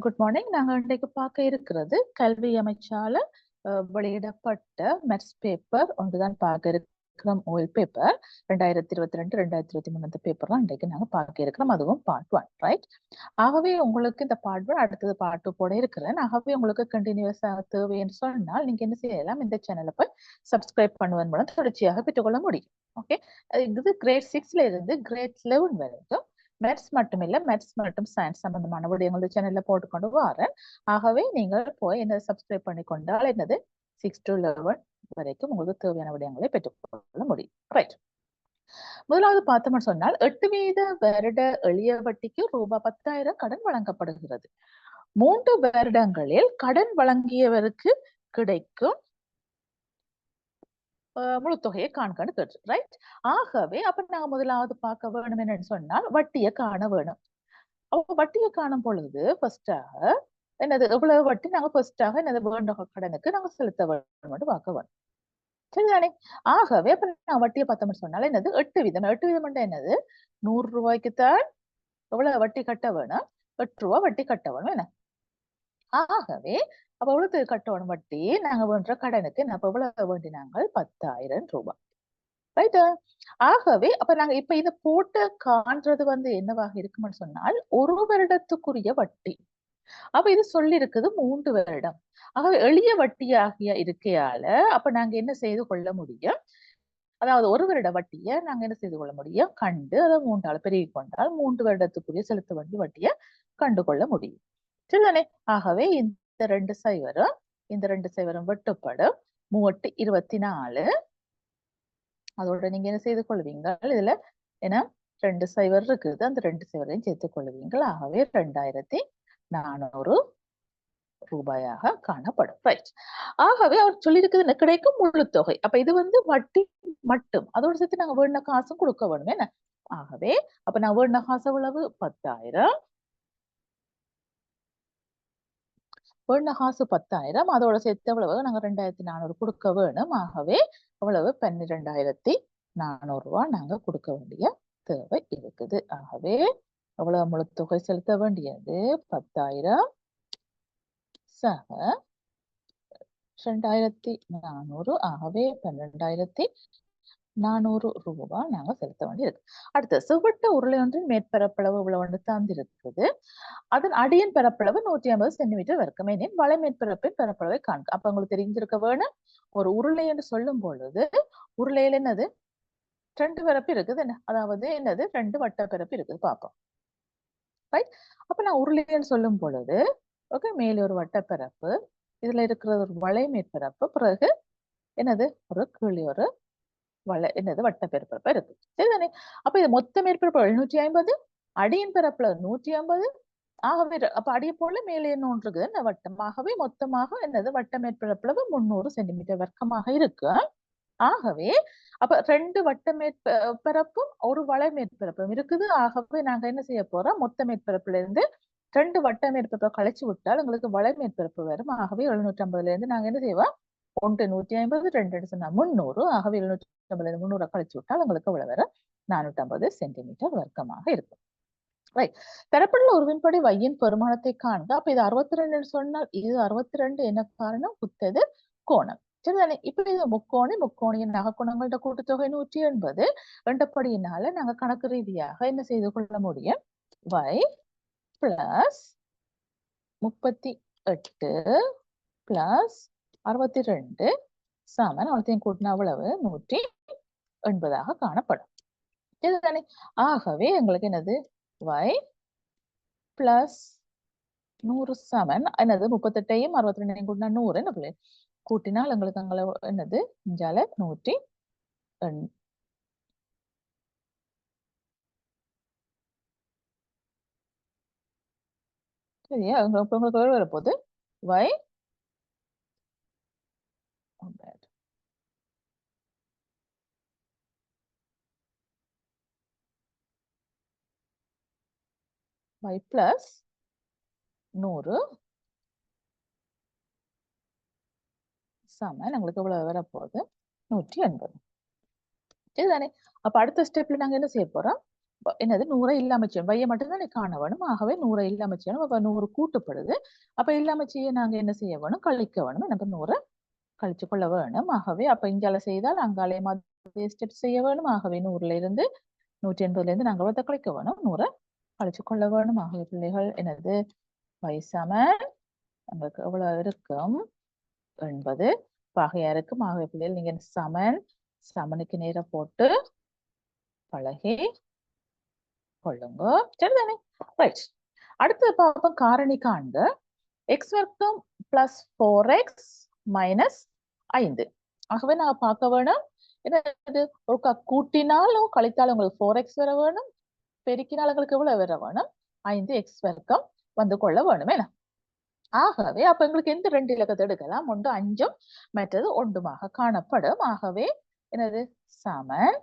Good morning. நாங்கள் இன்றைக்கு பார்க்க இருக்கிறது கல்வி அமைச்சால வெளியிடப்பட்ட மெர்ஸ் பேப்பர் ஒன்றுதான் பார்க்க இருக்கிறோம். ஓயில் பேப்பர் 2022 2023 அந்த பேப்பர் தான் இன்றைக்கு நாங்கள் பார்க்க இருக்கிறோம். அதுவும் பார்ட் 1, ரைட்? ஆகவே உங்களுக்கு இந்த பார்ட் 1 அடுத்தது பார்ட் 2 போட இருக்கிறேன். ஆகவே உங்களுக்கு கண்டினியூஸாக தேவைன்னு சொன்னால் நீங்க என்ன செய்யலாம், இந்த சேனலை போய் சப்ஸ்கிரைப் பண்ணுவதன் மூலம் தொடர்ச்சியாக பெற்றுக்கொள்ள முடியும். ஓகே, இது கிரேட் 6ல இருந்து கிரேட் 11 வரைக்கும் மேத்ஸ் மட்டும் இல்ல, மேத்ஸ் மற்றும் சயின்ஸ் சம்பந்தமான விடயங்கள் சேனல்ல போட்டுக்கொண்டு வரேன். ஆகவே நீங்கள் போய் என்ன சப்ஸ்கிரைப் பண்ணி கொண்டால் என்னது 6 to 11 வரைக்கும் உங்களுக்கு தேவையான விடயங்களை பெற்றுக்கொள்ள முடியும். ரைட், முதலாவது பார்த்தோம்னு சொன்னால் 8 வீத வருட எளிய வட்டிக்கு ரூபாய் 10,000 கடன் வழங்கப்படுகிறது. 3 வருடங்களில் கடன் வழங்கியவருக்கு கிடைக்கும் முழு தொகையை காண்கன்னு கேட்டு, ரைட்? ஆகவே அப்ப நாங்க முதலாவது பார்க்க வேணும் என்னன்னு சொன்னால் வட்டியை காண வேணும். அப்ப வட்டியை காணும் பொழுது ஃபர்ஸ்டாக என்னது எவ்வளவு வட்டி நாங்க ஃபர்ஸ்டாக என்னது வேண்ட கடனுக்கு நாங்க செலுத்த வேண்டும் பார்க்க வேணும். சரிதானே? ஆகவே அப்ப நான் வட்டியை பார்த்தோம்னு சொன்னால என்னது 8 வீதம். 8 வீதம் என்னது 100 ரூபாய்க்குத்தான் எவ்வளவு வட்டி கட்ட வேணும்? 8 ரூபாய் வட்டி கட்ட வேணும். என்ன ஆகவே அப்ப எவ்வளவு கட்டணும் வட்டி? நாங்க வேண்ட கடனுக்கு அப்ப எவ்வளவு வேண்டினாங்க? 10,000 ரூபாய். ரைட்? ஆகவே அப்ப நாங்க இப்ப இதை போட்டு காண்றது என்னவாக இருக்கும்னு சொன்னால் 1 வருடத்துக்குரிய வட்டி. அப்ப இது சொல்லி இருக்குது 3 வருடம். ஆகவே எளிய வட்டியாகிய இருக்கையால அப்ப நாங்க என்ன செய்து கொள்ள முடியும்? அதாவது 1 வருட வட்டியை நாங்க என்ன செய்து கொள்ள முடியும்? கண்டு அதை 3ஆல் பெருகி கொண்டால் 3 வருடத்துக்குரிய செலுத்த வேண்டிய வட்டியை கண்டு கொள்ள முடியும். சரிதானே? ஆகவே இந்த 2 சைவரும் இந்த 2 சைவரும் வெட்டுப்படும். 3 24. அதோட நீங்க என்ன செய்து கொள்வீங்க? இதுல ஏன்னா 2 சைவர் இருக்குது, அந்த 2 சைவரையும் சேர்த்துக் கொள்வீங்கள். ஆகவே 2,400 ரூபாயாக காணப்படும். ரைட், ஆகவே அவர் சொல்லியிருக்குது கிடைக்கும் முழு தொகை. அப்ப இது வட்டி மட்டும், அதோட சேர்த்து நாங்க வேண்ட காசும் கொடுக்க வேணும். என்ன ஆகவே அப்ப நான் வேண்ட காசு எவ்வளவு? 10,000. வேண்ட காசு 10,000, அதோட சேர்த்து எவ்வளவு? நாங்க 2,400 கொடுக்க வேணும். ஆகவே எவ்வளவு? 12,400 ரூபாய் நாங்க கொடுக்க வேண்டிய தேவை இருக்குது. ஆகவே எவ்வளவு முழு தொகை செலுத்த வேண்டியது? 10,000 சக 2,400. ஆகவே 12,400 ரூபாய் நாங்க செலுத்த வேண்டியிருக்கு. அடுத்து சுவட்ட உருளை ஒன்றின் மேற்பரப்பளவு இவ்வளவு தந்திருக்குது. அதன் அடியின் பரப்பளவு 150 சென்டிமீட்டர் இருக்கும். எனின் வலை மேற்பரப்பின் பரப்பளவை காண்க. அப்ப உங்களுக்கு தெரிஞ்சிருக்க வேணும், ஒரு உருளை என்று சொல்லும் பொழுது உருளையில என்னது 2 பரப்பு இருக்குது. என்ன அதாவது என்னது 2 வட்ட பரப்பு இருக்குது பார்ப்போம். ரைட், அப்ப நான் உருளைன்னு சொல்லும் பொழுது ஓகே, மேலே ஒரு வட்டப்பரப்பு, இதுல இருக்கிறது ஒரு வளை மேற்பரப்பு, பிறகு என்னது ஒரு கீழே ஒரு வளை என்னது வட்டப்பரப்பு இருக்கு. சரிதானே? அப்ப இது மொத்த மேற்பரப்பு 750, அடியின் பரப்புல 150. ஆகவே அப்ப அடியை போல மேலே என்ன ஒன்று இருக்குது இந்த வட்டம். ஆகவே மொத்தமாக என்னது வட்ட மேற்பரப்பளவு 300 சென்டிமீட்டர் வர்க்கமாக இருக்கு. ஆகவே அப்ப 2 வட்ட மேற்பரப்பும் ஒரு வளை மேற்பரப்பும் இருக்குது. ஆகவே நாங்க என்ன செய்ய போறோம்? மொத்த மேற்பரப்புல இருந்து 2 வட்ட மேற்பரப்பை கழிச்சு விட்டால் உங்களுக்கு வளை மேற்பரப்பு வரும். ஆகவே 750ல இருந்து நாங்க என்ன செய்வோம்? 1 150, 2 சொன்னா 300. ஆகவே 750ல இருந்து 300 கழிச்சு விட்டால் உங்களுக்கு எவ்வளவு வரும்? 450 சென்டிமீட்டர் வர்க்கமாக இருக்கும். ரைட், தரப்பட்டுள்ள உருவின்படி வையின் பெருமானத்தை காண்க. அப்ப இது 62 சொன்னால் இது 62 என்ன காரணம்? குத்தது கோணம். சரிதானே? இப்ப இது முக்கோணி, முக்கோணியின் நகக்கோணங்களோட கூட்டுத்தொகை 180 என்றபடியினால நாங்க கணக்கு ரீதியாக என்ன செய்து கொள்ள முடியும்? y பிளஸ் 38 பிளஸ் 62 சமன் அவத்தையும் கூட்டினா அவ்வளவு 180 காணப்படும். சரிதானே? ஆகவே எங்களுக்கு என்னது y பிளஸ் 100 சமன் என்னது 38ஐயும் 62ஐயும் கூட்டினா 100 என்ன பிள்ளை கூட்டினால் எங்களுக்கு அங்கே என்னது இஞ்சால 180. சரியா? உங்களுக்கு வரப்போகுது y y பிளஸ் 100 சமன் எங்களுக்கு எவ்வளவு வரப்போகுது? 180. சரிதானே? அப்ப அடுத்த ஸ்டெப்ல நாங்க என்ன செய்ய போறோம்? என்னது 100 இல்லாம செய்யணும். y மட்டும்தான் காண வேணும். ஆகவே 100 இல்லாம செய்யணும். அப்ப 100 கூட்டப்படுது. அப்ப இல்லாம செய்ய நாங்க என்ன செய்ய வேணும்? கழிக்க வேணும். நம்ம 100 கழிச்சு கொள்ள வேணும். ஆகவே அப்ப இங்கால செய்தால் அங்காலே மாதிரி ஸ்டெப் செய்ய வேணும். ஆகவே 100ல இருந்து 180ல இருந்து நாங்க எவ்வளவு கழிக்க வேணும்? 100 கழிச்சு கொள்ள வேணும். ஆகவே பிள்ளைகள் என்னது y சமன் நமக்கு எவ்வளவு இருக்கும்? 80 பாகையா இருக்கும். ஆகவே பிள்ளைகள் நீங்க சமனுக்கு நேர போட்டு பழகி கொள்ளுங்க. சரிதானே? ரைட். அடுத்து பார்ப்போம் காரணி காண்க. எக்ஸ் வர்க்கம் பிளஸ் 4x மைனஸ் 5. ஆகவே நான் பார்க்க வேணும் என்னது ஒரு கூட்டினாலும் கழித்தாலும் உங்களுக்கு 4x வர வேணும். பெருக்கினால் உங்களுக்கு எவ்வளவு வர வேணும்? 5x வர்க்கம் வந்து கொள்ள வேணும். என்ன? ஆகவே அப்ப எங்களுக்கு எந்த 2 இலக்கத்தை எடுக்கலாம்? ஒன்று 5ம் மற்றது 1மாக காணப்படும். ஆகவே என்னது சமன்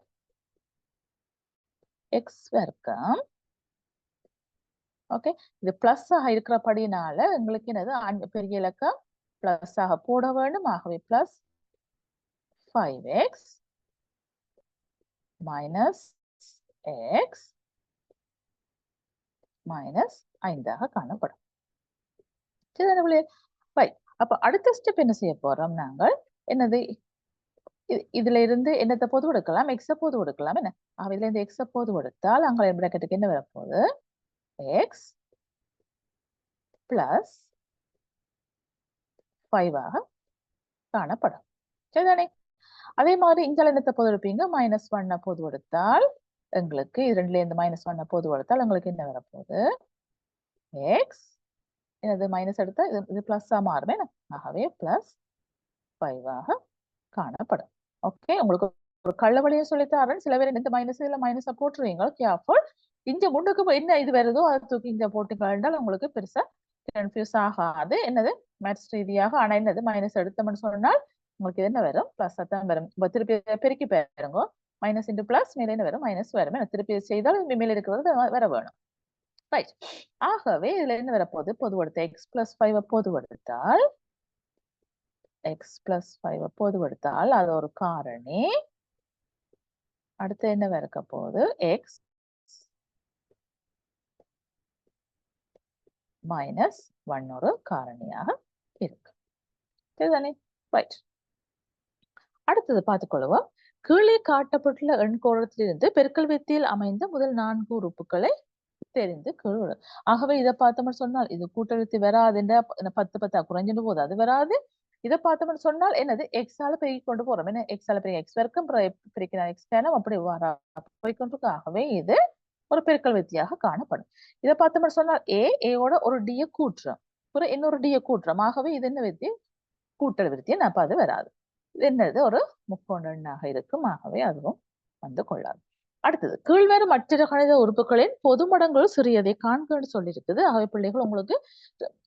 எக்ஸ் வர்க்கம். ஓகே, இது பிளஸ் ஆக இருக்கிறபடினால எங்களுக்கு என்னது பெரிய இலக்கம் பிளஸ் ஆக போட வேண்டும். ஆகவே plus 5x minus x minus 5ஆக காணப்படும். ரைட். அப்ப அடுத்த ஸ்டெப் என்ன செய்ய போறோம்? நாங்கள் என்னது இதுல இருந்து என்னத்தை பொது எடுக்கலாம்? எக்ஸ பொது எடுக்கலாம். என்ன? இதுல இருந்து எக்ஸ பொது எடுத்தால் அங்கே பிராக்கெட்டுக்கு என்ன வரப்போகுது? எக்ஸ் பிளஸ் 5ஆக காணப்படும். சரிதானே? அதே மாதிரி இங்க என்னத்தை பொது எடுப்பீங்க? -1 பொது எடுத்தால் எங்களுக்கு இது ரெண்டுல இருந்து -1 பொது எடுத்தால் எங்களுக்கு என்ன வரப்போகுது? எக்ஸ் என்னது மைனஸ் எடுத்தா இது பிளஸ்ஸா மாறுமே. ஆகவே பிளஸ் 5ஆக காணப்படும். ஓகே, உங்களுக்கு ஒரு கள்ள வழியை சொல்லித்தாரன். சில பேர் இந்த மைனஸ் இதுல மைனஸா போட்டுருவீங்க. கேர்ஃபுல். இங்க முன்னுக்கு என்ன இது வருதோ அதை தூக்கி இங்க போட்டு கண்டால் உங்களுக்கு பெருசா கன்ஃபியூஸ் ஆகாது. என்னது மேத்ஸ் ரீதியாக. ஆனா என்னது மைனஸ் எடுத்தோம்னு சொன்னால் உங்களுக்கு என்ன வரும்? பிளஸ் தான் வரும். திருப்பி பெருக்கி பாருங்க. மைனஸ் இன்டு பிளஸ் மேல என்ன வரும்? மைனஸ் வரும். திருப்பி செய்தால் மேல இருக்கிறது வர வேணும். ரைட். ஆகவே இதுல என்ன வரப்போகுது? பொது எடுத்த எக்ஸ் பிளஸ் 5 பொது எடுத்தால் எக்ஸ் பிளஸ் 5 பொது எடுத்தால் அது ஒரு காரணி. அடுத்து என்ன இருக்க போகுது? எக்ஸ் மைனஸ் 1 ஒரு காரணியாக இருக்கு. சரிதானே? ரைட். அடுத்தது பார்த்துக்கொள்வோம். கீழே காட்டப்பட்டுள்ள எண்கோணத்திலிருந்து பெருக்கல் வித்தியில் அமைந்த முதல் 4 உறுப்புகளை தெரிந்து கீழ். ஆகவே இதை பார்த்தோம்னு சொன்னால் இது கூட்டெழுத்து வராது. 10 குறைஞ்சிட்டு போகுது, அது வராது. இதை பார்த்தோம்னு சொன்னால் என்னது எக்ஸால பெருகி கொண்டு போறோம். என்ன எக்ஸால பெருகி எக்ஸ் வரைக்கும் பெருக்கினா எக்ஸ் டேனம் அப்படி போய்கொண்டிருக்கு. ஆகவே இது ஒரு பெருக்கல் வித்தியாக காணப்படும். இதை பார்த்தோம்னு சொன்னால் ஏயோட ஒரு டிய கூட்டுறோம், ஒரு இன்னொரு டிய கூட்டுறோம். ஆகவே இது என்ன வித்தி? கூட்டல் வித்தியை அப்ப அது வராது. இது என்னது? ஒரு முக்கோண எண்ணாக இருக்கும். ஆகவே அதுவும் வந்து கொள்ளாது. அடுத்தது கீழ்வரும் மற்ற கணித உறுப்புகளின் பொது மடங்கள் சிறியதை காண்கன்னு சொல்லியிருக்குது. ஆகவே பிள்ளைகள் உங்களுக்கு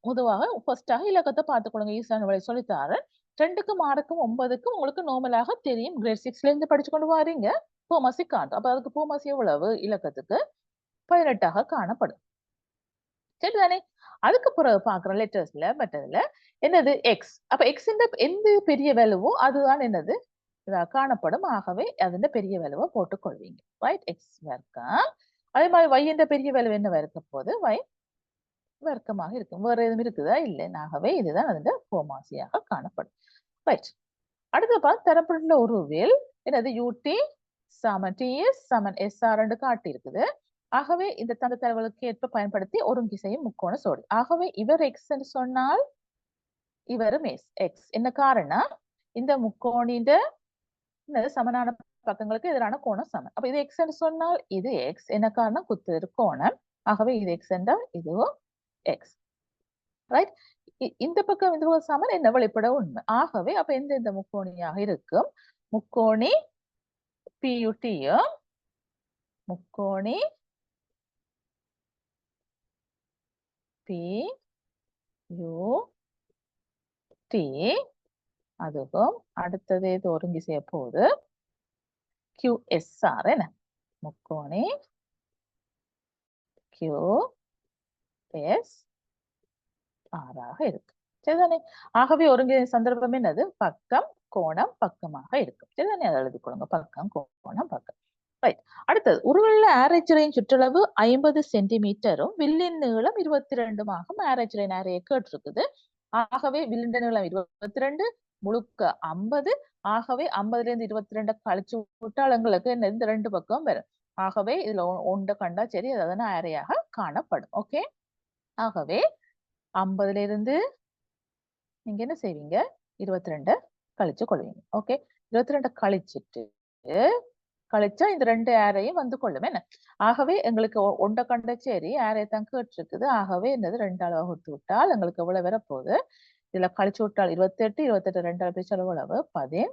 பொதுவாக ஃபர்ஸ்டாக இலக்கத்தை பார்த்துக்கொள்ளுங்க. ஈஸியான வழி சொல்லித்தாரேன். 2க்கும் 6க்கும் 9க்கும் உங்களுக்கு நார்மலாக தெரியும். கிரேட் 6ல இருந்து படிச்சு கொண்டு வாரீங்க. போமசி காணும். அப்ப அதுக்கு போமசி எவ்வளவு? இலக்கத்துக்கு 18ஆக காணப்படும். சரிதானே? அதுக்கு பிறகு பாக்குற லெட்டர்ஸ்ல மற்றதுல என்னது? எக்ஸ். அப்ப எக்ஸ் எந்த பெரிய வேல்யூவோ அதுதான் என்னது காணப்படும். ஆகவே அதன் பெரிய வேல்யூவை போட்டுக்கொள்வீங்க. ரைட்? எக்ஸ் வர்க்கம். அதே மாதிரி y என்ற பெரிய வேல்யூ என்ன இருக்க போது? y வர்க்கமாக இருக்கும். வேற எதுவும் இருக்குதா? இல்லை. ஆகவே இதுதான் அதன் போமாசியாக காணப்படும். ரைட். அடுத்து தரப்பட்டுள்ள உருவில் என்னது? யூடி சமன் டிஎஸ் சமன் எஸ்ஆர் என்று காட்டி இருக்குது. ஆகவே இந்த தந்த தகவலுக்கு ஏற்ப பயன்படுத்தி ஒருங்கி செய்யும் முக்கோண சோடி. ஆகவே இவர் எக்ஸ் என்று சொன்னால் இவரும் எக்ஸ். என்ன காரணம்? இந்த முக்கோணிட சமனான பக்கங்களுக்கு எதிரான கோணம் சமன். அப்ப இது எக்ஸ் என்று சொன்னால் இது எக்ஸ். என்ன காரணம்? குத்து கோணம். ஆகவே இது எக்ஸ் என்றால் இதுவும் எக்ஸ். ரைட்? இந்த பக்கம் இந்த சமன் என்ன வெளிப்பட உண்மை. ஆகவே அப்ப எந்த முக்கோணியாக இருக்கும்? முக்கோணி பியூட்டியும் முக்கோணி பியூடி அதுவும் அடுத்தது இது ஒருங்கி செய்ய போகுது QSR. என்ன? முக்கோணி QSR ஆக இருக்கு. சரிதானே? ஆகவே ஒருங்கிய சந்தர்ப்பம் என்னது? பக்கம் கோணம் பக்கமாக இருக்கும். சரிதானே? அதை எழுதி கொடுங்க. பக்கம் கோணம் பக்கம். ரைட். அடுத்தது உருவள்ள ஆரேச்சரின் சுற்றளவு 50 சென்டிமீட்டரும் வில்லின் நீளம் 22 ஆரேச்சரின் ஆரையை கேட்டிருக்குது. ஆகவே வில்லின் நீளம் 22 முழுக்க 50. ஆகவே 50ல இருந்து 22 கழிச்சு விட்டால் எங்களுக்கு இந்த ரெண்டு பக்கம் வரும். ஆகவே இதுல ஒன்றை கண்டா சரி, அதான ஆரையாக காணப்படும். ஓகே, ஆகவே 50ல இருந்து நீங்க என்ன செய்வீங்க, 22 கழிச்சு கொள்வீங்க. ஓகே, 22 கழிச்சிட்டு கழிச்சா இந்த ரெண்டு ஏரையும் வந்து கொள்ளும் என்ன. ஆகவே எங்களுக்கு ஒன்றை கண்ட சரி ஏரை தான் கேட்டிருக்குது. ஆகவே என்னது 2ஆல் வகுத்து விட்டால் எங்களுக்கு எவ்வளவு வரப்போகுது, இதுல கழிச்சு விட்டால் 28, 28 2ஆல் பிரிச்சால் எவ்வளவு 14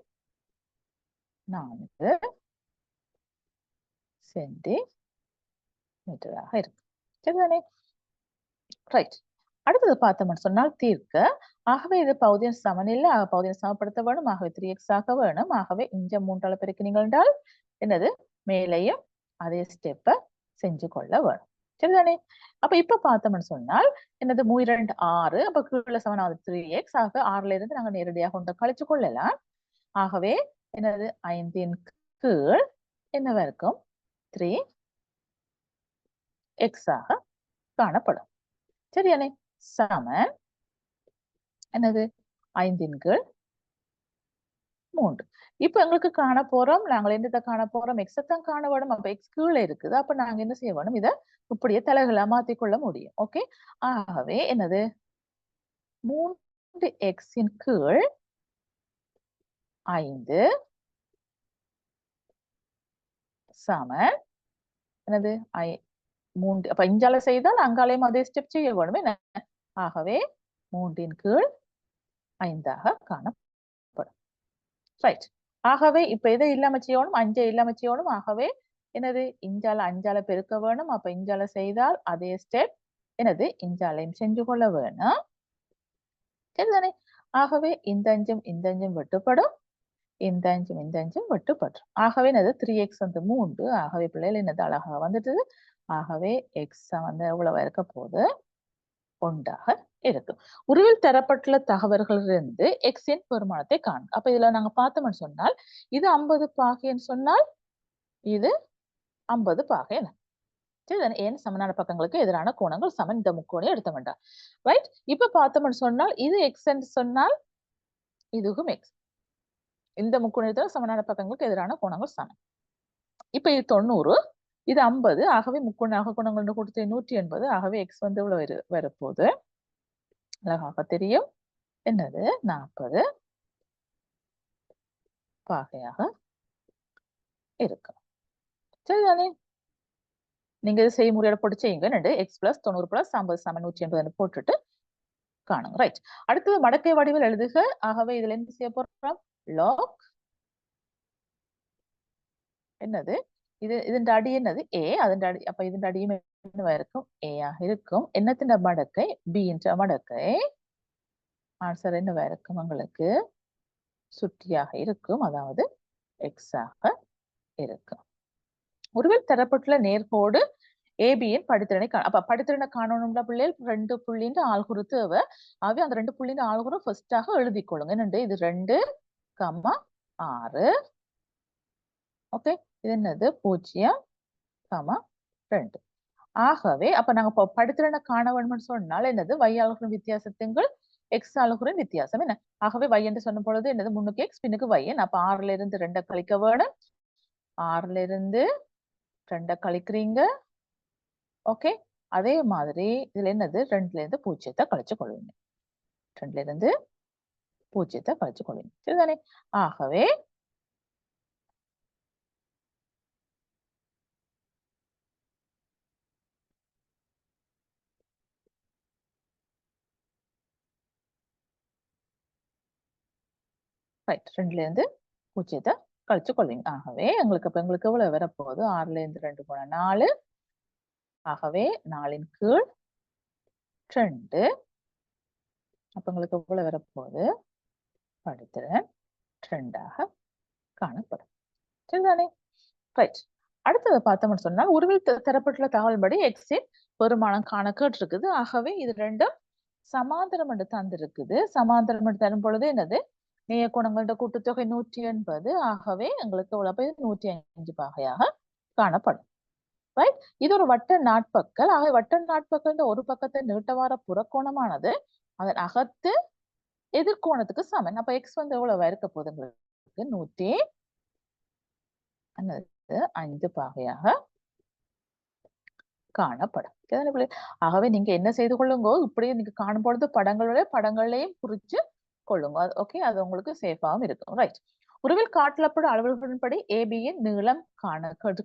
சென்டிமீட்டராக இருக்கு. சரிதானே? ரைட். அடுத்தது பார்த்தோம்னு சொன்னால் தீர்க்க. ஆகவே இது பகுதியின் சமநிலை, பகுதியை சமப்படுத்த வேணும். ஆகவே 3x ஆக வேணும். ஆகவே இங்க 3ஆல் பெருக்கினீங்கள் என்றால் என்னது மேலையும் அதே ஸ்டெப்பை செஞ்சு கொள்ள வேணும். சரிதானே? அப்ப இப்ப பார்த்தோம்னு சொன்னால் என்னது 2 6, அப்ப கீழே சமனாவது 3x. ஆக 6ல இருந்து நாங்க நேரடியாக கொண்டு கழிச்சு கொள்ளலாம். ஆகவே என்னது 5ன் கீழ் என்னவா இருக்கும் 3x ஆக காணப்படும். சரியானே? சமன் என்னது 5ன் கீழ் 3. இப்ப எங்களுக்கு காண போறோம், நாங்கள் என்னத்தை காண போறோம், எக்ஸை தான் காண வேணும். அப்ப எக்ஸ் கீழே இருக்குது. அப்ப நாங்க என்ன செய்ய வேணும், இதை இப்படியே தலைகளா மாத்திக்கொள்ள முடியும். ஓகே, ஆகவே என்னது 3x கீழ் 5 சமன் என்னது 3. அப்ப இஞ்சால செய்தால் அங்காலையும் அதே ஸ்டெப் செய்ய வேணும் என்ன. ஆகவே 3ன் கீழ் 5ஆக காணப்படும். ரைட். ஆகவே இப்ப எதை இல்லாம செய்யணும், 5 இல்லாம செய்யணும். ஆகவே என்னது இஞ்சால 5ஆல பெருக்க வேணும். அப்ப இஞ்சால செய்தால் அதே ஸ்டெப் என்னது இஞ்சாலையும் செஞ்சு கொள்ள வேணும். சரிதானே? ஆகவே இந்த 5ம் வெட்டுப்படும், இந்த 5ம் வெட்டுப்படும். ஆகவே என்னது 3x வந்து 3. ஆகவே பிள்ளைகள் என்னது அழகா வந்துட்டு. ஆகவே எக்ஸ் வந்து எவ்வளவு இருக்க போகுது, 1ஆக இருக்கு. உருவில் தரப்பட்டுள்ள தகவல்களிலிருந்து எக்ஸின் பெருமானத்தை காணும். அப்ப இதுல நாங்க பார்த்தோம்னு சொன்னால் இது 50 பாகைன்னு சொன்னால் இது 50 பாகை. சரிதானே? ஏன் சமனான பக்கங்களுக்கு எதிரான கோணங்கள் சமன். இந்த முக்கோணம் எடுத்த வேண்டாம். ரைட். இப்ப பார்த்தோம்னு சொன்னால் இது எக்ஸ் என்று சொன்னால் இதுவும் எக்ஸ். இந்த முக்கோணத்தில் சமனான பக்கங்களுக்கு எதிரான கோணங்கள் சமன். இப்ப இது 90, இது 50. ஆகவே முக்கோண கோணங்கள் கொடுத்து 180. ஆகவே எக்ஸ் வந்து இவ்வளவு வரப்போகுது, அழகாக தெரியும். என்னது 40 பாகையாக இருக்கு. சரிதானே? நீங்க இது செய்முறையோட போட்டு செய்யுங்க. எக்ஸ் பிளஸ் 90 பிளஸ் 50 சமன் 180 போட்டுட்டு காணுங்க. ரைட். அடுத்தது மடக்கை வடிவில் எழுதுக. ஆகவே இதுல என்ன செய்ய போறோம், லாக் என்னது இது, இதன் அடி என்னது a, அதன் அடி. அப்ப இதன் அடியும் என்னவா இருக்கும், a ஆக இருக்கும். என்னத்தின் மடக்கை, b என்ற மடக்கை. ஆன்சர் என்னவா இருக்கும், உங்களுக்கு சுற்றியாக இருக்கும், அதாவது x ஆக இருக்கும். ஒருவேளை தரப்பட்டுள்ள நேர்கோடு ஏபியின் படித்திறனை அப்ப படித்திறனை காணணும்னா பிள்ளைகள் 2 புள்ளின்ற ஆள்குறு தேவை. ஆகவே அந்த 2 புள்ளின்ற ஆள்குறை ஃபர்ஸ்டாக எழுதிக்கொள்ளுங்க. என்னண்டு இது 2,6. ஓகே, இது என்னது 0,2. ஆகவே அப்ப நாங்க படித்திறனை காண வேணும்னு சொன்னால் என்னது y ஆள்குறின் வித்தியாசத்துங்கள் x ஆள்குறின் வித்தியாசம் என்ன. ஆகவே y என்று சொன்ன பொழுது என்னது முன்னுக்கு x பின்னுக்கு y. அப்ப 6ல இருந்து 2 கழிக்க வேணும். 6ல இருந்து 2 கழிக்கிறீங்க. ஓகே, அதே மாதிரி இதுல என்னது 2ல இருந்து 0 கழிச்சு கொள்வீங்க. 2ல இருந்து 0 கழிச்சு கொள்வீங்க. சரிதானே? ஆகவே ரைட், 2ல இருந்து 0 கழிச்சு கொள்வீங்க. ஆகவே எங்களுக்கு இப்ப எங்களுக்கு எவ்வளவு வரப்போகுது, 6ல இருந்து 2 போனா 4. ஆகவே 4ன் கீழ் 2. அப்ப உங்களுக்கு எவ்வளவு வரப்போகுது, படித்திறன் 2ஆக காணப்படும். சரிதானே? ரைட். அடுத்தது பார்த்தோம்னு சொன்னால் உருவில் தரப்பட்டுள்ள தகவல் படி எக்ஸின் பெருமானம் காண கேட்டிருக்குது. ஆகவே இது ரெண்டும் சமாந்தரம் என்று தந்திருக்குது. சமாந்தரம் என்று தரும் பொழுது என்னது நேய கோணங்களோட கூட்டுத்தொகை 180. ஆகவே எங்களுக்கு எவ்வளவு 105 பாகையாக காணப்படும். ரைட், இது ஒரு வட்ட நாட்பக்கல். ஆக வட்ட நாட்பக்கல் ஒரு பக்கத்தை நீட்டவார புறக்கோணமானது அதன் அகத்து எதிர்கோணத்துக்கு சமன். அப்ப எக்ஸ் வந்து எவ்வளவு இருக்க போதுங்களுக்கு 105 பாகையாக காணப்படும். ஆகவே நீங்க என்ன செய்து கொள்ளுங்க, இப்படியே நீங்க காணும் பொழுது படங்களையும் குறிச்சு கொள்ளுங்க. ஓகே, அது உங்களுக்கு சேஃபாகவும் இருக்கும். ரைட், உருவில் காட்டப்படும் அளவுகளின்படி ஏபியின் நீளம்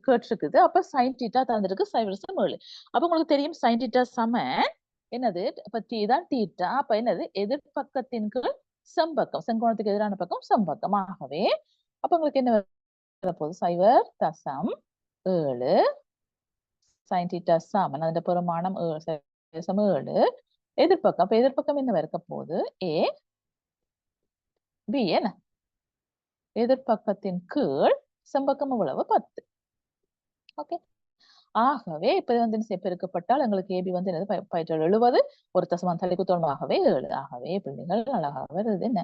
கேட்டிருக்குது. அப்ப சைன் தீட்டா தந்திருக்கு 0.7. அப்ப உங்களுக்கு தெரியும் சைன் தீட்டா சமன் என்னது, இப்ப டி தான் தீட்டா. அப்ப என்னது, எதிர்பக்கத்தின் கீழ் செம்பக்கம், செங்கோணத்துக்கு எதிரான பக்கம் செம்பக்கம். ஆகவே அப்ப உங்களுக்கு என்ன வரப்போகுது, 0.7 சைன் தீட்டா சமன் அதன் பெருமானம் 7. எதிர்பக்கம், அப்ப எதிர்பக்கம் என்ன இருக்க போகுது, ஏ பி. என்ன எதிர்பக்கத்தின் கீழ் செம்பக்கம் எவ்வளவு 10. ஓகே, ஆகவே இப்ப வந்து பெருக்கப்பட்டால் எங்களுக்கு ஏபி வந்து என்னது 70, ஒரு தசமம் தள்ளி குத்தோணமாகவே 7. ஆகவே பிள்ளைகள் அழகாக வருது என்ன,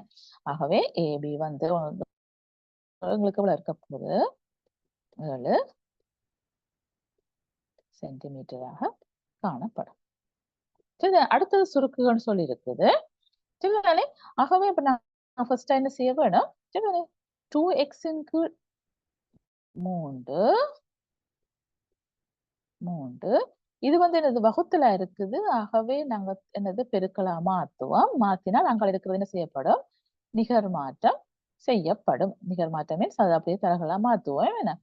ஆகவே ஏபி வந்து எங்களுக்கு எவ்வளவு இருக்க போகுது 7 சென்டிமீட்டராக காணப்படும். சரி, அடுத்தது சுருக்குகள்னு சொல்லி இருக்குது. சரிதானே, ஆகவே இப்ப நான் ஃபர்ஸ்ட் என்ன செய்ய வேணும், சரிதானே, 2x இன் கீழ் 3 இது வந்து என்னது வகுத்துல இருக்குது. ஆகவே நாங்க என்னது பெருக்கலா மாத்துவோம். மாத்தினால் அங்க இருக்கிறது என்ன செய்யப்படும், நிகர் மாற்றம் செய்யப்படும். நிகர் மாற்றம் மீன்ஸ் அது அப்படியே தலகளா மாத்துவோம் என்ன.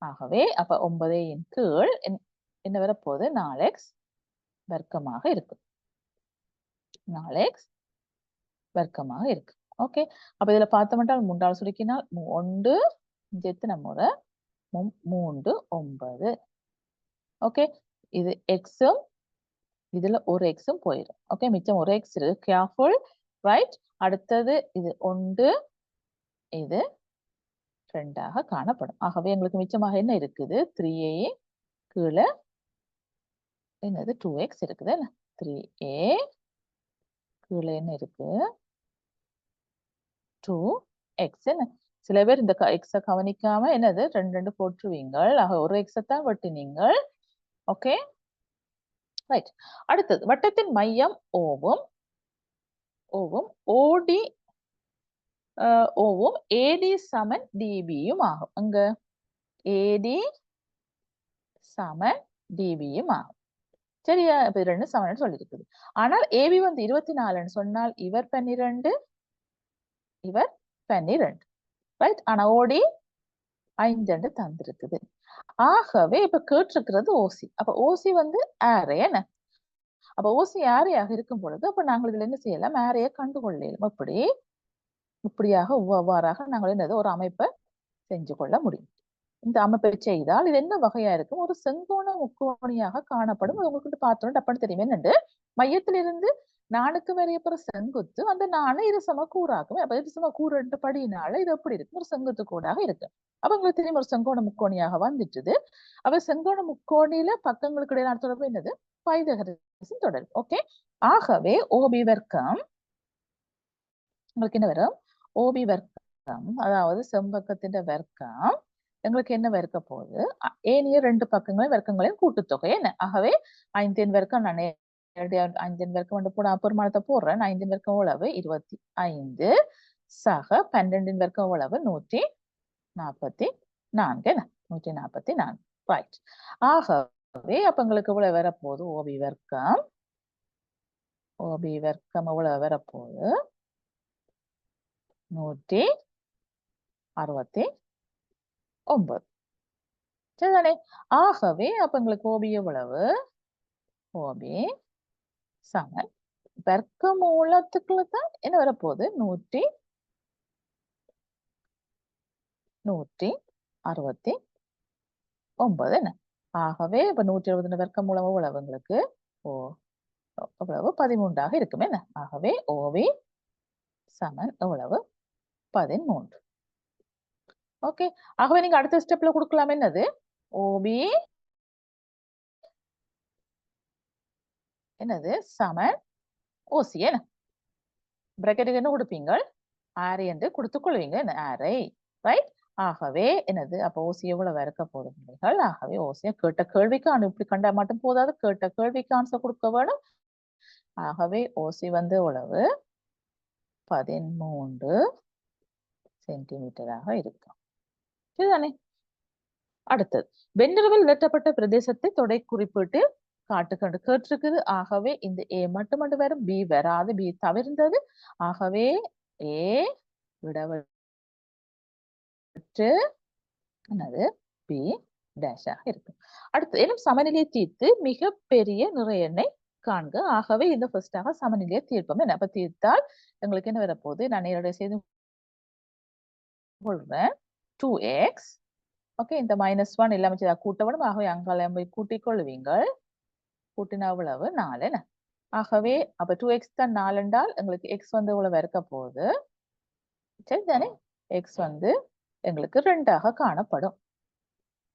ஆகவே அப்ப 9 கீழ் என்ன வரப்போகுது 4x வர்க்கமாக இருக்கு. 4x வர்க்கமாக இருக்கு. ஓகே, அப்ப இதுல பார்த்தோம்னால் 3ஆல் சுருக்கினால் 1 எத்தனை முறை 3 9. ஓகே, இது எக்ஸும் இதுல ஒரு எக்ஸும் போயிடும். ஓகே, மிச்சம் ஒரு எக்ஸ் இருக்கு. கேர்ஃபுல். ரைட், அடுத்தது இது 1 இது 2ஆக காணப்படும். ஆகவே எங்களுக்கு மிச்சமாக என்ன இருக்குது, 3a கீழே என்னது 2x இருக்குது. 3a கீழே என்ன இருக்கு 2x. என்ன சில பேர் இந்த எக்ஸ கவனிக்காம என்னது 2 போட்டுருவீங்க. ஆக ஒரு எக்ஸை தான் வெட்டினீங்க. Okay, right. அடுத்தது வட்டத்தின் மையம் ஓவும் ஓடி ஓவும் ஏடி சமன் டிபியும் ஆகும். அங்க ஏடி சமன் டிபியும் ஆகும். சரியா, இப்ப 2 சமன் சொல்லியிருக்குது. ஆனால் ஏபி வந்து 24 சொன்னால் இவர் 12 இவர் 12. ரைட், ஆனா ஓடி 5 தந்திருக்குது. ஆகவே இப்ப கேட்டிருக்கிறது ஓசி. அப்ப ஓசி வந்து ஆரே என்ன, அப்ப ஓசி ஆரையாக இருக்கும் பொழுது அப்ப நாங்கள் இதுல என்ன செய்யலாம், ஆரையை கண்டுகொள்ளலாம். அப்படி இப்படியாக ஒவ்வாறாக நாங்கள் என்னது ஒரு அமைப்பை செஞ்சு கொள்ள முடியும். இந்த அமைப்பை செய்தால் இது என்ன வகையா இருக்கும், ஒரு செங்கோண முக்கோணியாக காணப்படும். அது உங்களுக்கு பார்த்தோம் டப்புன்னு தெரியுமே என்னண்டு, மையத்திலிருந்து நாணுக்கு வரையப்படுற செங்குத்து அந்த நாணை இரு சம கூறாக்கும். அப்ப இரு சம கூறு படினால இது எப்படி இருக்கும், ஒரு செங்குத்து கூடாக இருக்கு. அப்ப உங்களுக்கு தெரியும் ஒரு செங்கோண முக்கோணியாக வந்துட்டுது. அப்ப செங்கோண முக்கோணியில பக்கங்களுக்கு இடையிலான தொடர்பு என்னது, பைதகரசின் தொடர்பு. ஓகே, ஆகவே ஓபி வர்க்கம் உங்களுக்கு என்ன வரும், ஓபி வர்க்கம் அதாவது செம்பக்கத்தின் வர்க்கம் எங்களுக்கு என்ன வர்க்க போகுது, ஏனைய 2 பக்கங்களையும் வர்க்கங்களையும் கூட்டுத்தொகை என்ன. ஆகவே 5 வர்க்கம் நான் 5 வர்க்கம் வந்து போட பெருமானத்தை போடுறேன். 5 வர்க்கம் உழவு 25 சக 12 வர்க்கம் உழவு 144 என்ன 144. ரைட், ஆகவே அப்ப உங்களுக்கு இவ்வளவு வரப்போகுது ஓபி வர்க்கம் எவ்வளவு வரப்போகுது 169. சரிதானே, ஆகவே அப்ப உங்களுக்கு ஓபி எவ்வளவு, ஓபி சமன் வர்க்க மூலத்துக்குள்ள தான் என்ன வரப்போகுது 169 என்ன. ஆகவே இப்ப 170 வர்க்க மூலம் எவ்வளவு உங்களுக்கு எவ்வளவு 13 இருக்கும் என்ன. ஆகவே ஓபி சமன் எவ்வளவு 13. ஓகே, ஆகவே நீங்க அடுத்த ஸ்டெப்ல கொடுக்கலாம் என்னது, ஓபி என்னது சமன் ஓசி என்ன. பிராக்கெட்டுக்கு என்ன கொடுப்பீங்க, ஆரை என்று கொடுத்துக் கொள்வீங்க என்ன, ஆரை. ரைட், ஆகவே என்னது அப்ப ஓசி எவ்வளவு இருக்க போகுது பிள்ளைகள்? ஆகவே ஓசிய கேட்ட கேள்விக்கு இப்படி கண்டா மட்டும் போதாது, கேட்ட கேள்விக்கு ஆன்சர் கொடுக்க வேணும். ஆகவே ஓசி வந்து எவ்வளவு? 13 சென்டிமீட்டராக இருக்கும். சரிதானே? அடுத்தது வெண்ணிறவில் இலட்டப்பட்ட பிரதேசத்தை தொடை குறிப்பிட்டு காட்டுக்கண்டு கேட்டிருக்குது. ஆகவே இந்த ஏ மட்டும் வரும், பி வராது, பி தவிர்ந்தது. ஆகவே ஏ விடவற்று என்னது பி டேஷாக இருக்கும். அடுத்து எனும் சமநிலையை தீர்த்து மிக பெரிய நிறையெண்ணை காண்க. ஆகவே இந்த ஃபர்ஸ்டாக சமநிலையை தீர்ப்போம். என்ன அப்ப தீர்த்தால் எங்களுக்கு என்ன வரப்போகுது? நான் நேரடியாக செய்து கொள்றேன். 2x ஓகே, இந்த -1 எல்லாமே கூட்ட வேணும். ஆகவே அங்கால போய் கூட்டிக் கொள்வீங்கள். கூட்டினா எவ்வளவு? 4 என்ன? ஆகவே அப்ப 2x தான் 4 என்றால் எங்களுக்கு x வந்து இவ்வளவு இருக்க போகுது. சரிதானே? x வந்து எங்களுக்கு 2ஆக காணப்படும்.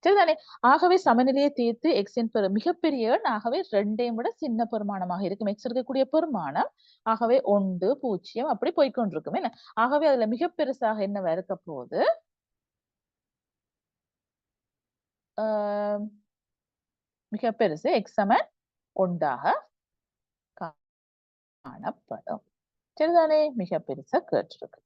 சரிதானே? ஆகவே சமநிலையை தீர்த்து எக்ஸின் மிகப்பெரிய எண், ஆகவே 2ஐயும் விட சின்ன பெருமானமாக இருக்கும். எக்ஸ் இருக்கக்கூடிய பெருமானம் ஆகவே 1, 0 அப்படி போய்கொண்டிருக்கும். என்ன? ஆகவே அதுல மிக பெருசாக என்ன இருக்க போகுது? மிக பெருசு x சமன் 1ஆக காணப்படும். சரிதானே? மிக பெருசா கேட்டிருக்கு.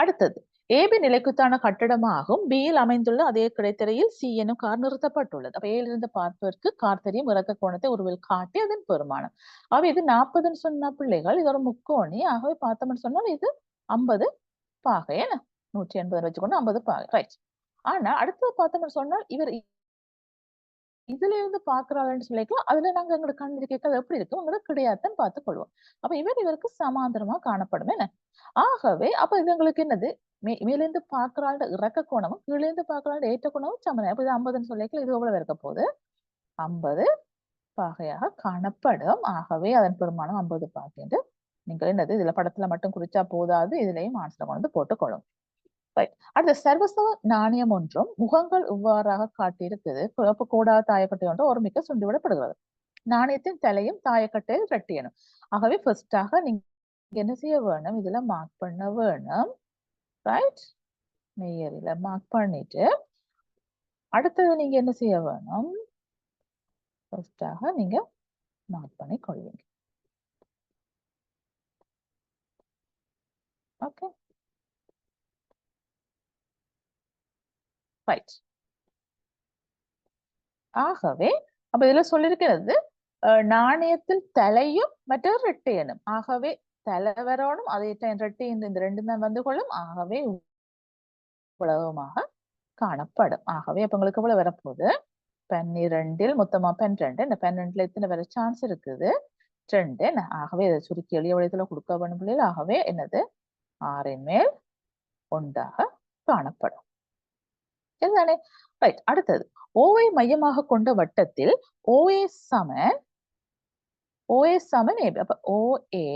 அடுத்தது ஏபி நிலைக்குத்தான கட்டடமாகும். பியில் அமைந்துள்ள அதே கிடைத்தறையில் சி எனும் கார் நிறுத்தப்பட்டுள்ளது. அப்ப ஏலிருந்து பார்ப்பதற்கு கார் தெரியும், இறக்க கோணத்தை உருவில் காட்டி அதன் பெருமானம். ஆகவே இது 40 சொன்ன பிள்ளைகள், இது ஒரு முக்கோணி. ஆகவே பார்த்தோம்னு சொன்னால் இது 50 பாகை. என்ன? 180 வச்சுக்கொண்டு 50 பாகை. ரைட். ஆனா அடுத்தது பார்த்தோம்னு சொன்னால் இவர் இதுல இருந்து பாக்குறாள்னு சொல்லிக்கலாம். அதுல நாங்க எங்களுக்கு கண்ணு கேட்கறது எப்படி இருக்கும்? உங்களுக்கு கிடையாதுன்னு பார்த்துக் கொள்வோம். அப்ப இவருக்கு சமாந்தரமா காணப்படும். என்ன? ஆகவே அப்ப இது எங்களுக்கு என்னது? மேலிருந்து பாக்குறாள் இறக்க கோணமும் கீழிருந்து பாக்குறாள் ஏற்ற கோணமும் சமனை. அப்ப இது 50ன்னு சொல்லிக்கலாம். இது எவ்வளவு இருக்க போகுது? 50 பாகையாக காணப்படும். ஆகவே அதன் பெருமானம் 50 பாகை என்று நீங்கள் என்னது இதுல படத்துல மட்டும் குறிச்சா போதாது, இதுலயும் ஆன்சர் கொண்டு போட்டுக்கொள்ளும். அடுத்த சர்வசம நாணயம் ஒன்றும் முகங்கள் இவ்வாறாக காட்டியிருக்குது. அப்ப கோடா தாயக்கட்டை ஒன்றும் ஒருமிக்க சுண்டிவிடப்படுகிறது. நாணயத்தின் தலையும் தாயக்கட்டையில் ரெட்டியணும். ஆகவே ஃபர்ஸ்டாக நீங்க என்ன செய்ய வேணும்? இதுல மார்க் பண்ண வேணும். ரைட்? மேயரில மார்க் பண்ணிட்டு அடுத்தது நீங்க என்ன செய்ய வேணும்? ஃபர்ஸ்டாக நீங்க மார்க் பண்ணி கொள்வீங்க. Okay, right. ஆகவே அப்ப இதுல சொல்லியிருக்கிறது நாணயத்தில் தலையும் மற்ற ரெட்டையனும். ஆகவே தலை வரணும், அதே டைம் ரெட்டை இந்த ரெண்டும் தான் வந்து கொள்ளும். ஆகவே உலகமாக காணப்படும். ஆகவே அப்ப உங்களுக்கு எவ்வளவு வரப்போகுது? 12 மொத்தமா 12. இந்த 12ல எத்தனை வர சான்ஸ் இருக்குது? 2. ஆகவே இதை சுருக்கி எளிய வழியத்துல கொடுக்க வேணும் பிள்ளைகள். ஆகவே என்னது? 6ன் மேல் 1ஆக காணப்படும். சரிதானே? ரைட். அடுத்தது ஓவை மையமாக கொண்ட வட்டத்தில் OA சமன் AB. அப்ப OA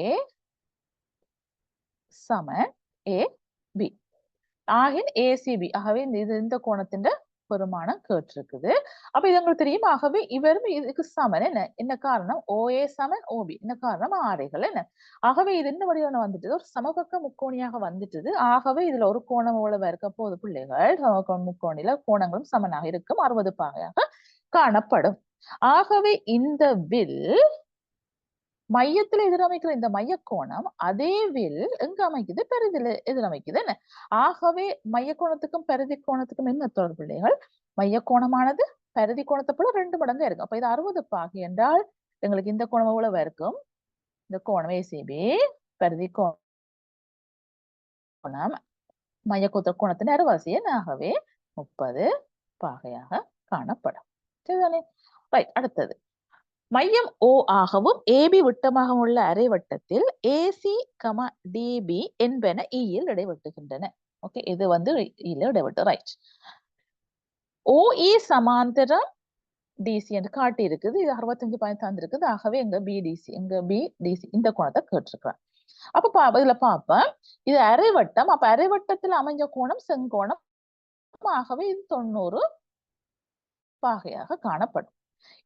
சமன் AB ஆகின் ACB. ஆகவே இந்த கோணத்தின் பெருமானம் கேட்டிருக்குது. அப்ப இது உங்களுக்கு தெரியும். ஆகவே இவரும் இதுக்கு சமன். என்ன காரணம்? OA சமன் OB. என்ன காரணம்? ஆரைகள். என்ன? ஆகவே இது என்ன வடிவம் வந்துட்டு ஒரு சமபக்க முக்கோணியாக வந்துட்டது. ஆகவே இதுல ஒரு கோணம் எவ்வளவு இருக்க போது பிள்ளைகள்? சமபக்க முக்கோணில கோணங்களும் சமனாக இருக்கும். 60 பாகையாக காணப்படும். ஆகவே இந்த வில் மையத்துல எதிரமைக்கிற இந்த மைய கோணம் அதே வில் எங்க அமைக்குது? பெரிதில எதிரமைக்குது. என்ன? ஆகவே மைய கோணத்துக்கும் பெரிதி கோணத்துக்கும் என்ன தொடர்பு பிள்ளைகள்? மைய கோணமானது பெரிதி கோணத்தை போல 2 மடங்கு இருக்கும். அப்ப இது 60 பாகை என்றால் எங்களுக்கு இந்த கோணம் எவ்வளவு இருக்கும்? இந்த கோணம் ACB பெரிதி கோணம் மைய கோணத்தின் அரைவாசி. ஆகவே 30 பாகையாக காணப்படும். சரிதானே? ரைட். அடுத்தது மையம் O ஆகவும் AB விட்டமாகவும் உள்ள அரைவட்டத்தில் AC, DB என்பன ஈயில் இடைவெட்டுகின்றன. ஓகே, இது வந்து ஈல இடைவெட்டு. ரைட். OE சமாந்தரம் DC என்று காட்டி இருக்குது. இது 65 பாயிண்ட் தந்திருக்குது. ஆகவே எங்க BDC இந்த கோணத்தை கேட்டிருக்கிறார். அப்ப இதுல பார்ப்பேன், இது அரைவட்டம். அப்ப அரைவட்டத்தில் அமைஞ்ச கோணம் செங்கோணம். ஆகவே இது 90 பாகையாக காணப்படும்.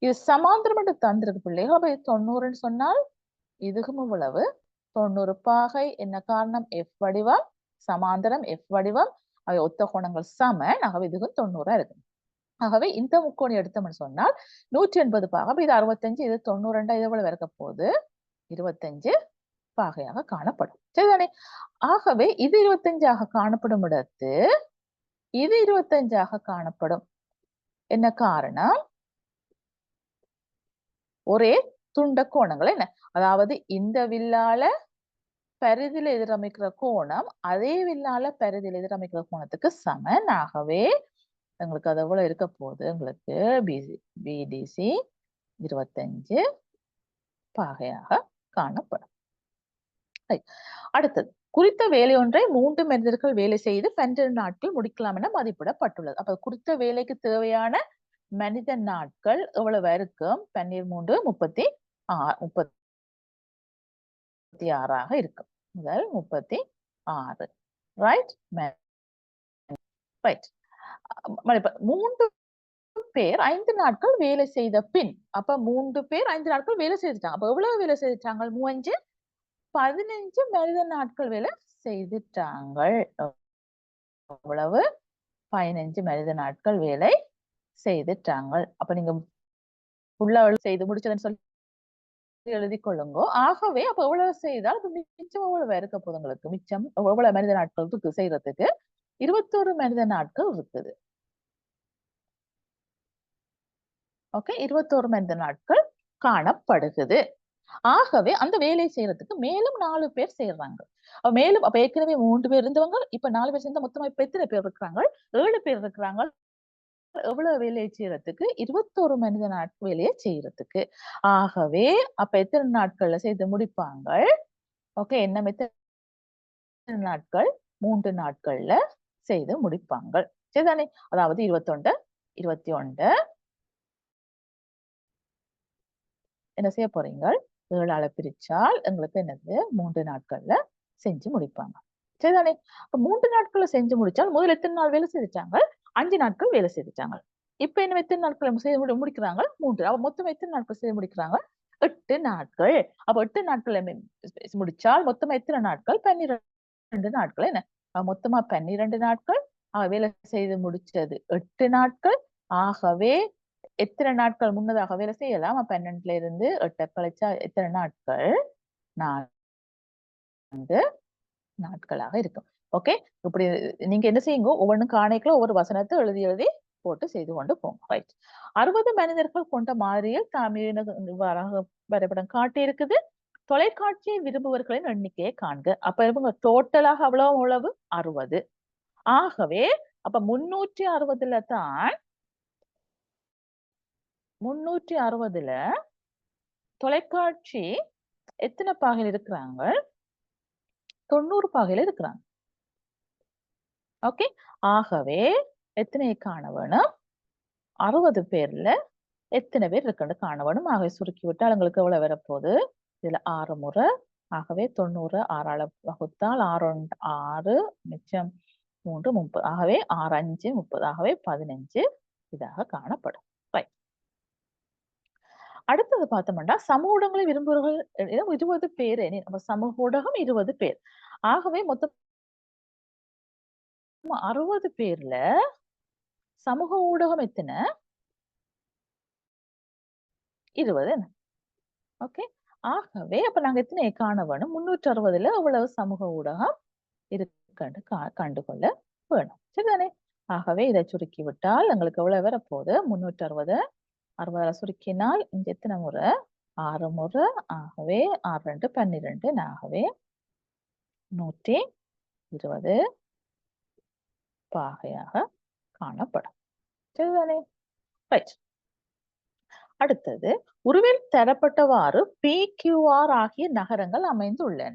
இது சமாந்திரம் என்று தந்திருக்கு பிள்ளைகள். அப்ப 90ன்னு சொன்னால் இதுக்கும் இவ்வளவு 90 பாகை. என்ன காரணம்? F வடிவம் சமாந்தரம் F வடிவம் அவை ஒத்த கோணங்கள் சம. ஆகவே இதுக்கு 90 இருக்கு. ஆகவே இந்த முக்கோணம் எடுத்தோம்னு சொன்னால் 180 பாகம். இது 65, இது 92, இது எவ்வளவு இருக்க போகுது? 25 பாகையாக காணப்படும். சரிதானே? ஆகவே இது 25 காணப்படும் இடத்து இது 25 காணப்படும். என்ன காரணம்? ஒரே துண்ட கோணங்கள் என்ன? அதாவது இந்த வில்லால பரிதில எதிரமைக்கிற கோணம் அதே வில்லால பரிதில எதிரமைக்கிற கோணத்துக்கு சமன். ஆகவே உங்களுக்கு அது எவ்வளவு இருக்க போகுது? உங்களுக்கு பிடிசி 25 பாகையாக காணப்படும். அடுத்தது, குறித்த வேலை ஒன்றை 3 மனிதர்கள் வேலை செய்து 12 நாட்கள் முடிக்கலாம் என மதிப்பிடப்பட்டுள்ளது. அப்ப குறித்த வேலைக்கு தேவையான மனித நாட்கள் எவ்வளவு இருக்கும்? 12 3 36 இருக்கும். முதல் 36. ரைட்? ரைட். 3 பேர் 5 நாட்கள் வேலை செய்த பின், அப்ப 3 பேர் 5 நாட்கள் வேலை செய்துட்டாங்க. அப்ப எவ்வளவு வேலை செய்துட்டாங்க? 3 15 மனித நாட்கள் வேலை செய்துட்டாங்க. எவ்வளவு? 15 மனித நாட்கள் வேலை செய்துட்டாங்க. அப்ப நீங்க ஃபுல்லா செய்து முடிச்சதுன்னு சொல்லி எழுதி கொள்ளுங்க. ஆகவே அப்ப எவ்வளவு செய்தால் மிச்சம் எவ்வளவு இருக்க போகுது? உங்களுக்கு மிச்சம் எவ்வளவு மனித நாட்கள் இருக்கு செய்யறதுக்கு? 21 மனித நாட்கள் இருக்குது. ஓகே, 21 மனித நாட்கள் காணப்படுகிறது. ஆகவே அந்த வேலை செய்யறதுக்கு மேலும் 4 பேர் செய்யறாங்க. மேலும் அப்ப ஏற்கனவே 3 பேர் இருந்தவங்க இப்ப 4 பேர் சேர்ந்தா மொத்தமா இப்ப எத்தனை பேர் இருக்கிறாங்க? 7 பேர் இருக்கிறாங்க. எவ்வளவு வேலையை செய்யறதுக்கு? 21 மனித நாட்கள் வேலையை செய்யறதுக்கு. ஆகவே அப்ப எத்தனை நாட்கள்ல செய்து முடிப்பாங்க? ஓகே, என்ன எத்தனை நாட்கள்? 3 நாட்கள்ல செய்து முடிப்பாங்க. சரிதானே? அதாவது 21 என்ன செய்ய போறீங்க? 7ஆல பிரிச்சால் எங்களுக்கு என்னது? 3 நாட்கள்ல செஞ்சு முடிப்பாங்க. சரிதானே? 3 நாட்கள்ல செஞ்சு முடிச்சால் முதல்ல எத்தனை நாள் வேலை செய்துட்டாங்க? 5 நாட்கள் வேலை செய்துட்டாங்க. இப்ப என்ன எத்தனை நாட்கள் செய்து முடிக்கிறாங்க? 3. அப்ப மொத்தம் எத்தனை நாட்கள் செய்து முடிக்கிறாங்க? 8 நாட்கள். அப்ப 8 நாட்கள் முடிச்சால் மொத்தமா எத்தனை நாட்கள்? 12 நாட்கள். என்ன மொத்தமா 12 நாட்கள். வேலை செய்து முடிச்சது 8 நாட்கள். ஆகவே எத்தனை நாட்கள் முன்னதாக வேலை செய்யலாம்? 12ல இருந்து 8 கழிச்சா எத்தனை நாட்கள்? 4 நாட்களாக இருக்கும். ஓகே, இப்படி நீங்க என்ன செய்யுங்க? ஒவ்வொன்றும் காணைக்குள்ள ஒவ்வொரு வசனத்தை எழுதி போட்டு செய்து கொண்டு போங்க. ரைட். 60 மனிதர்கள் கொண்ட மாதிரியில் இவ்வாறாக வரைபடம் காட்டி இருக்குது. தொலைக்காட்சியை விரும்புவர்களின் எண்ணிக்கையை காண்க. அப்ப இவங்க டோட்டலாக அவ்வளவு 60. ஆகவே அப்ப 360ல தான் 360ல தொலைக்காட்சி எத்தனை பாகையில் இருக்கிறாங்க? 90 பாகையில இருக்கிறாங்க. ஓகே, ஆகவே எத்தனை காண வேணும்? 60 பேர்ல எத்தனை பேர் இருக்குன்னு காண வேணும். ஆகவே சுருக்கி விட்டால் உங்களுக்கு எவ்வளவு வரப்போகுது? இதுல 6 முறை. ஆகவே 90 6ஆல வகுத்தால் 6 6 மிச்சம் 3 30. ஆகவே 6 5 30. ஆகவே 15 இதாக காணப்படும். ரைட். அடுத்தது பார்த்தோம்னா சமூக ஊடகங்களை விரும்புவர்கள் 20 பேர். நம்ம சமூக ஊடகம் 20 பேர். ஆகவே மொத்தம் 60 பேர்ல சமூக ஊடகம் எத்தனை? 20. ஓகே, ஆகவே அப்ப நாங்க எத்தனை காண வேணும்? 360ல எவ்வளவு சமூக ஊடகம் இருக்குன்னு கண்டுகொள்ள வேணும். சரிதானே? ஆகவே இதை சுருக்கி விட்டால் எங்களுக்கு எவ்வளவு வரப்போகுது? 360 60 சுருக்கினால் இங்க எத்தனை முறை? 6 முறை. ஆகவே 6 2 12. ஆகவே 120 பாகையாக காணப்படும். சரிதானே? ரைட். அடுத்தது, உருவில் தரப்பட்டவாறு PQR ஆகிய நகரங்கள் அமைந்துள்ளன.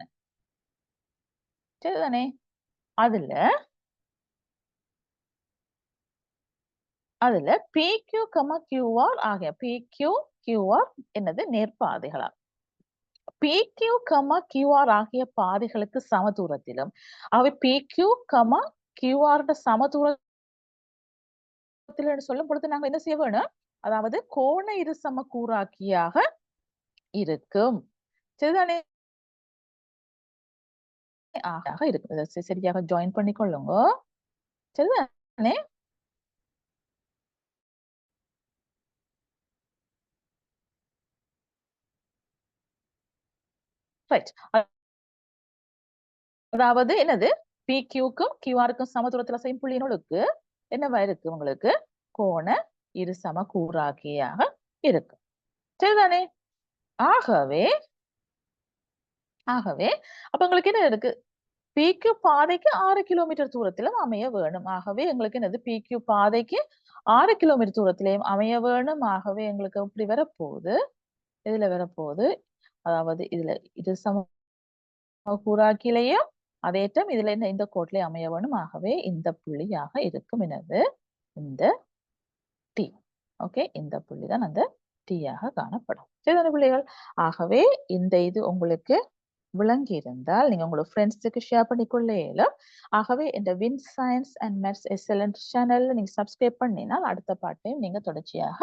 சரிதானே? அதுல PQ, QR ஆகிய PQ, QR என்னது? நேர்பாதைகளா. PQ, QR ஆகிய பாதைகளுக்கு சமதூரத்திலும் அவை PQ, QR சமதூரத்தில் சொல்லும் பொழுது நாங்க என்ன செய்ய வேணும்? அதாவது கோண இருசமக்கூறாக்கியாக இருக்கும். சரிதானே? ஆக இருக்கு. இதை சரியாக ஜாயின் பண்ணிக்கொள்ளுங்க. சரிதானே? ரைட். அதாவது என்னது, PQக்கும் QRக்கும் சமதூரத்துல செய்யும் புள்ளியினுளுக்கு என்னவா இருக்கு உங்களுக்கு, கோண இருசம கூறாக்கியாக இருக்கு. சரிதானே? ஆகவே ஆகவே அப்ப உங்களுக்கு என்ன இருக்கு, PQ பாதைக்கு 6 கிலோமீட்டர் தூரத்திலும் அமைய வேணும். ஆகவே எங்களுக்கு என்னது, PQ பாதைக்கு 6 கிலோமீட்டர் தூரத்திலேயும் அமைய வேணும். ஆகவே எங்களுக்கு இப்படி வரப்போகுது, இதுல வரப்போகுது, அதாவது இதுல இது சம கூறாக்கிலேயும் அதேற்றம் இதுல என்ன, இந்த கோட்டிலே அமைய வேணும். ஆகவே இந்த புள்ளியாக இருக்கும் என்னது, இந்த டி. ஓகே, இந்த புள்ளிதான் அந்த டீயாக காணப்படும். சரிதான பிள்ளைகள்? ஆகவே இந்த இது உங்களுக்கு விளங்கி இருந்தால் நீங்க உங்களோட ஃப்ரெண்ட்ஸுக்கு ஷேர் பண்ணிக்கொள்ளேலும். ஆகவே இந்த win science and maths excellent சேனல்ல நீங்க சப்ஸ்கிரைப் பண்ணினால் அடுத்த பாட்டையும் நீங்க தொடர்ச்சியாக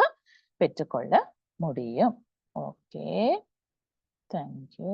பெற்றுக்கொள்ள முடியும். Okay, thank you.